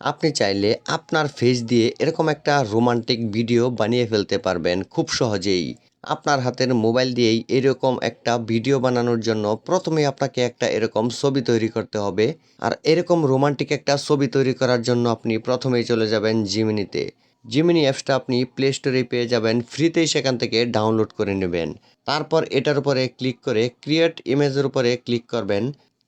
আপনি চাইলে আপনার ফেস দিয়ে এরকম একটা রোমান্টিক ভিডিও বানিয়ে ফেলতে পারবেন খুব সহজেই। আপনার হাতের মোবাইল দিয়েই এরকম একটা ভিডিও বানানোর জন্য প্রথমে আপনাকে একটা এরকম ছবি তৈরি করতে হবে। আর এরকম রোমান্টিক একটা ছবি তৈরি করার জন্য আপনি প্রথমেই চলে যাবেন জিমিনিতে। জিমিনি অ্যাপসটা আপনি প্লে স্টোরে পেয়ে যাবেন, ফ্রিতেই সেখান থেকে ডাউনলোড করে নেবেন। তারপর এটার উপরে ক্লিক করে ক্রিয়েট ইমেজের উপরে ক্লিক করবেন।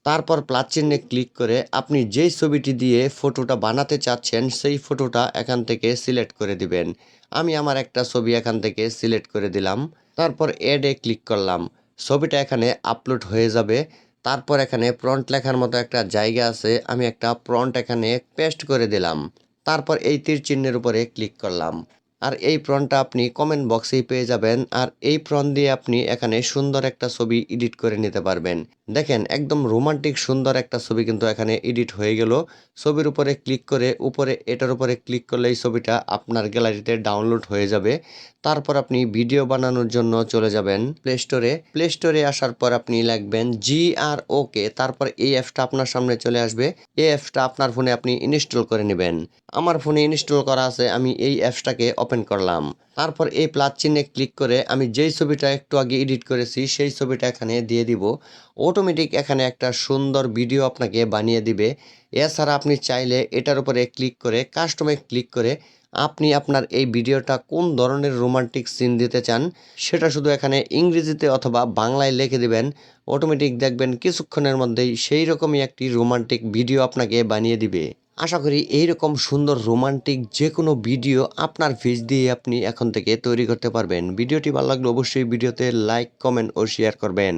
তারপর প্লাস চিহ্নে ক্লিক করে আপনি যেই ছবিটি দিয়ে ফটোটা বানাতে চাচ্ছেন সেই ফটোটা এখান থেকে সিলেক্ট করে দিবেন। আমি আমার একটা ছবি এখান থেকে সিলেক্ট করে দিলাম। তারপর অ্যাডে ক্লিক করলাম। ছবিটা এখানে আপলোড হয়ে যাবে। তারপর এখানে প্রম্পট লেখার মতো একটা জায়গা আছে, আমি একটা প্রম্পট এখানে পেস্ট করে দিলাম। তারপর এই তীর চিহ্নের উপরে ক্লিক করলাম। আর এই প্রম্পটটা আপনি কমেন্ট বক্সেই পেয়ে যাবেন। আর এই প্রম্পট দিয়ে আপনি এখানে সুন্দর একটা ছবি এডিট করে নিতে পারবেন। দেখেন একদম রোমান্টিক সুন্দর একটা ছবি কিন্তু এখানে এডিট হয়ে গেল। ছবির উপরে ক্লিক করে উপরে এটার উপরে ক্লিক করলে এই ছবিটা আপনার গ্যালারিতে ডাউনলোড হয়ে যাবে। তারপর আপনি ভিডিও বানানোর জন্য চলে যাবেন প্লে স্টোরে। প্লে স্টোরে আসার পর আপনি লিখবেন GROK, তারপর এই অ্যাপসটা আপনার সামনে চলে আসবে। এই অ্যাপসটা আপনার ফোনে আপনি ইনস্টল করে নেবেন। আমার ফোনে ইনস্টল করা আছে, আমি এই অ্যাপসটাকে ওপেন করলাম। তারপর এই প্লাস চিহ্নে ক্লিক করে আমি যেই ছবিটা একটু আগে এডিট করেছি সেই ছবিটা এখানে দিয়ে দিব। অটোমেটিক এখানে একটা সুন্দর ভিডিও আপনাকে বানিয়ে দিবে। এছাড়া আপনি চাইলে এটার উপরে ক্লিক করে কাস্টমে ক্লিক করে আপনি আপনার এই ভিডিওটা কোন ধরনের রোমান্টিক সিন দিতে চান সেটা শুধু এখানে ইংরেজিতে অথবা বাংলায় লিখে দিবেন। অটোমেটিক দেখবেন কিছুক্ষণের মধ্যেই সেই রকমই একটি রোমান্টিক ভিডিও আপনাকে বানিয়ে দিবে। আশা করি এইরকম সুন্দর রোমান্টিক যে কোনো ভিডিও আপনার ফেস দিয়ে আপনি এখন থেকে তৈরি করতে পারবেন। ভিডিওটি ভালো লাগলে অবশ্যই ভিডিওতে লাইক, কমেন্ট ও শেয়ার করবেন।